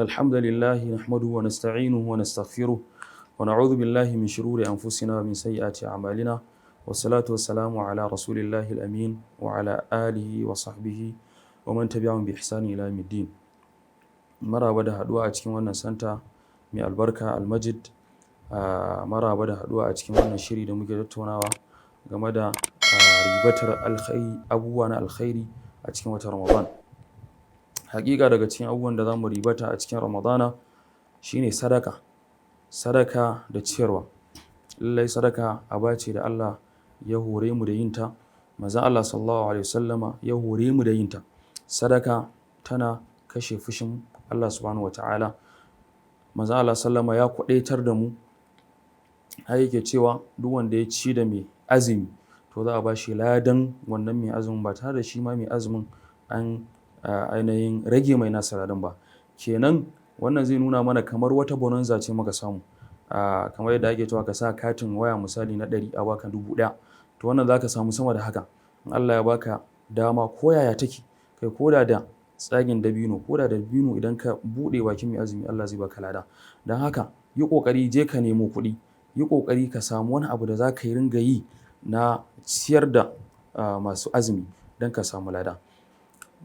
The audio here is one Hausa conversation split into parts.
الحمد لله نحمده ونستعينه ونستغفره ونعوذ بالله من شرور أنفسنا ومن سيئات أعمالنا والصلاة والسلام على رسول الله الأمين وعلى آله وصحبه ومن تبعهم بإحسان إلى يوم الدين. maraba da haduwa a cikin wannan santa mai albarka almajid, maraba da haduwa a cikin wannan shiri da muke tattaunawa game da ribatar abubuwa na alkhairi a cikin watan Ramadan. Hakika daga cikin abubuwan da zamu ribata a cikin Ramadana shine sadaka da ciyarwa. Lallai sadaka aba ce da Allah ya hore mu da yinta, manzon Allah sallallahu alaihi wasallama ya hore mu da yinta. Sadaka tana kashe fushin Allah subhanahu wataala. Manzon Allah sallama ya kwadaitar da mu, har yake cewa duk wanda ya ci da mai azumi to za a bashi ladan wannan mai azumin ba tare da shi ma mai azumin an ainihin rage mai nasa ladan ba. Kenan wannan zai nuna mana kamar wata bonanza ce muka samu, kamar yadda ake cewa ka sa katin waya misali na 100 a baka 1000, to wannan zaka samu sama da haka in Allah ya baka dama ko yaya take, kai koda da tsagin dabino, koda da dabino idan ka bude bakin mai azumi Allah zai baka lada. Dan haka yi kokari je ka nemo kuɗi, yi kokari ka samu wani abu da zaka yi ringa yi na ciyar da masu azumi dan ka samu lada.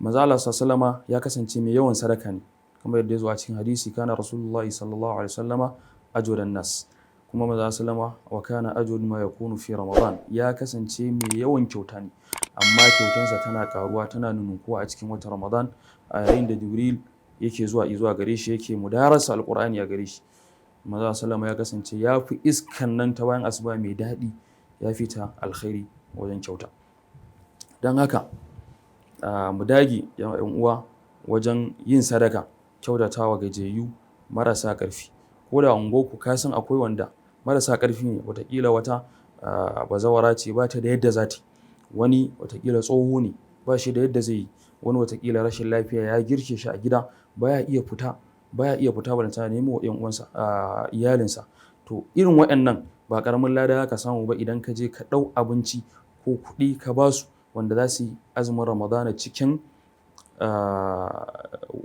Manzon Allah sallallahu alaihi wasallama ya kasance mai yawan sadaka ne, kamar yadda ya zo a cikin hadisi, kana rasulullahi sallallahu alaihi wasallama ajwadan nas, kuma manzon sallama wa kana ajwad ma yakunu fi Ramadan, ya kasance mai yawan kyauta ne, amma kyautansa tana karuwa tana nunkuwa a cikin watan Ramadan a yayin da Jibril yake zuwa gare shi, yake mudarasa alqur'ani a gare shi. Manzon sallama ya kasance ya fi iskan nan ta bayan asuba mai daɗi, ya fita alkhairi wajen kyauta. Dan haka mu dage yan uwa wajen yin sadaka, kyautatawa gajiyayyu marasa ƙarfi. Ko da unguwarku ka san akwai wanda marasa ƙarfi ne, wataƙila wata bazawara ce ba ta da yadda za ta yi, wani wataƙila tsoho ne ba shi da yadda zai yi, wani wataƙila rashin lafiya ya girke shi a gida baya iya fita balantana nemo wa ƴan uwansa iyalinsa. To irin waɗannan ba ƙaramin lada zaka samu ba idan ka je ka ɗau abinci ko kuɗi ka ba su, wanda za su yi azumin Ramadana cikin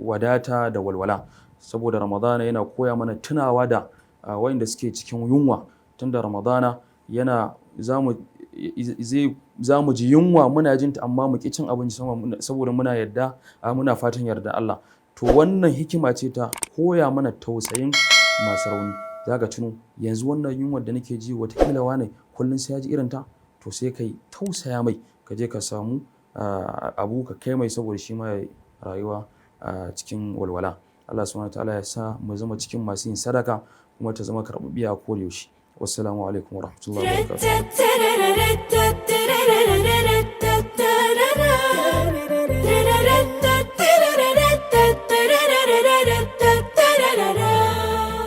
wadata da walwala. Saboda Ramadana yana koya mana tunawa da waɗanda suke cikin yunwa. Tunda Ramadana yana zamu ji yunwa muna jin ta amma mu ƙi cin abinci saboda muna fatan yarda Allah. To wannan hikima ce ta koya mana tausayin masu rauni. Zaka tuno yanzu wannan yunwar da nake ji wataƙila wane kullum sai ya ji irin ta, to sai kai tausaya mai, ka je ka samu abu ka kai mai saboda shi ma ya rayuwa cikin walwala. Allah subhanahu wataala ya sa mu zama cikin masu yin sadaka kuma ta zama karɓaɓɓiya a koda yaushe. Wassalamu alaikum warahmatullahi wabarakatuh.